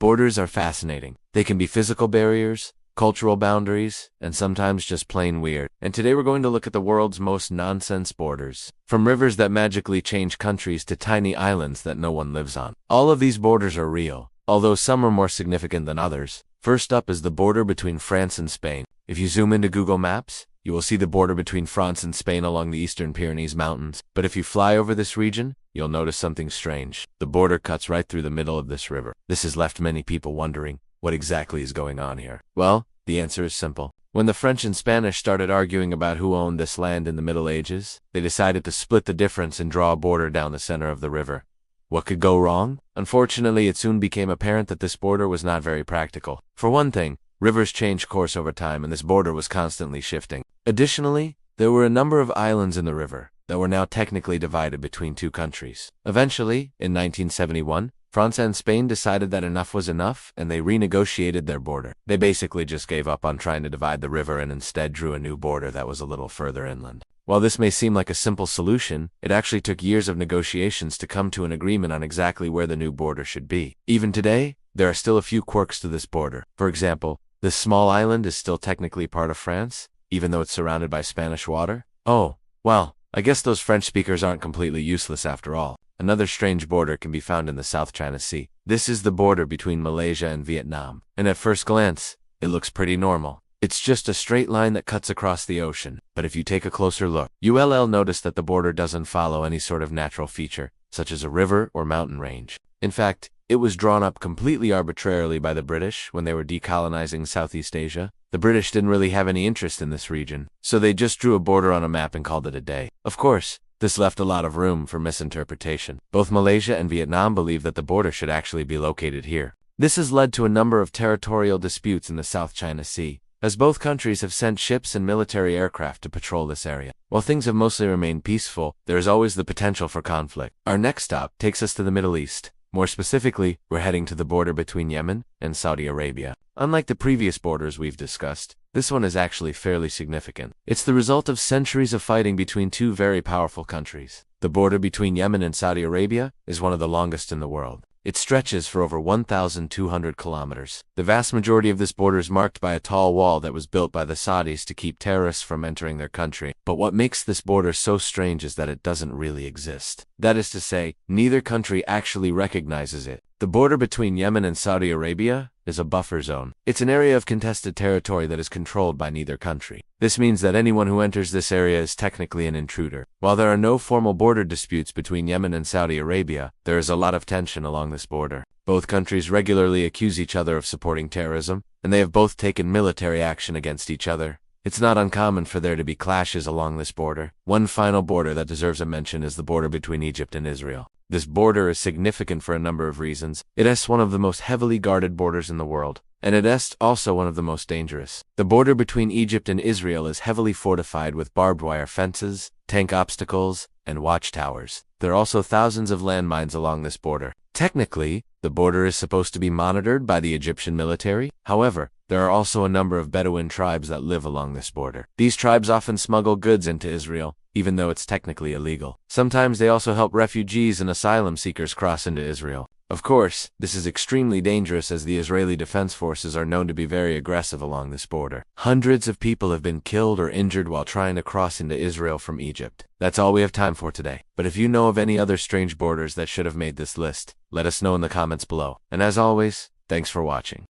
Borders are fascinating. They can be physical barriers, cultural boundaries, and sometimes just plain weird. And today we're going to look at the world's most nonsense borders. From rivers that magically change countries to tiny islands that no one lives on. All of these borders are real, although some are more significant than others. First up is the border between France and Spain. If you zoom into Google Maps, you will see the border between France and Spain along the eastern Pyrenees Mountains. But if you fly over this region, you'll notice something strange. The border cuts right through the middle of this river. This has left many people wondering, what exactly is going on here? Well, the answer is simple. When the French and Spanish started arguing about who owned this land in the Middle Ages, they decided to split the difference and draw a border down the center of the river. What could go wrong? Unfortunately, it soon became apparent that this border was not very practical. For one thing, rivers change course over time and this border was constantly shifting. Additionally, there were a number of islands in the river that were now technically divided between two countries. Eventually, in 1971, France and Spain decided that enough was enough and they renegotiated their border. They basically just gave up on trying to divide the river and instead drew a new border that was a little further inland. While this may seem like a simple solution, it actually took years of negotiations to come to an agreement on exactly where the new border should be. Even today, there are still a few quirks to this border. For example, this small island is still technically part of France, even though it's surrounded by Spanish water. Oh, well, I guess those French speakers aren't completely useless after all. Another strange border can be found in the South China Sea. This is the border between Malaysia and Vietnam, and at first glance, it looks pretty normal. It's just a straight line that cuts across the ocean, but if you take a closer look, you'll notice that the border doesn't follow any sort of natural feature, such as a river or mountain range. In fact, it was drawn up completely arbitrarily by the British when they were decolonizing Southeast Asia. The British didn't really have any interest in this region, so they just drew a border on a map and called it a day. Of course, this left a lot of room for misinterpretation. Both Malaysia and Vietnam believe that the border should actually be located here. This has led to a number of territorial disputes in the South China Sea, as both countries have sent ships and military aircraft to patrol this area. While things have mostly remained peaceful, there is always the potential for conflict. Our next stop takes us to the Middle East. More specifically, we're heading to the border between Yemen and Saudi Arabia. Unlike the previous borders we've discussed, this one is actually fairly significant. It's the result of centuries of fighting between two very powerful countries. The border between Yemen and Saudi Arabia is one of the longest in the world. It stretches for over 1,200 kilometers. The vast majority of this border is marked by a tall wall that was built by the Saudis to keep terrorists from entering their country. But what makes this border so strange is that it doesn't really exist. That is to say, neither country actually recognizes it. The border between Yemen and Saudi Arabia is a buffer zone. It's an area of contested territory that is controlled by neither country. This means that anyone who enters this area is technically an intruder. While there are no formal border disputes between Yemen and Saudi Arabia, there is a lot of tension along this border. Both countries regularly accuse each other of supporting terrorism, and they have both taken military action against each other. It's not uncommon for there to be clashes along this border. One final border that deserves a mention is the border between Egypt and Israel. This border is significant for a number of reasons. It is one of the most heavily guarded borders in the world, and it is also one of the most dangerous. The border between Egypt and Israel is heavily fortified with barbed wire fences, tank obstacles, and watchtowers. There are also thousands of landmines along this border. Technically, the border is supposed to be monitored by the Egyptian military. However, there are also a number of Bedouin tribes that live along this border. These tribes often smuggle goods into Israel, even though it's technically illegal. Sometimes they also help refugees and asylum seekers cross into Israel. Of course, this is extremely dangerous as the Israeli Defense Forces are known to be very aggressive along this border. Hundreds of people have been killed or injured while trying to cross into Israel from Egypt. That's all we have time for today. But if you know of any other strange borders that should have made this list, let us know in the comments below. And as always, thanks for watching.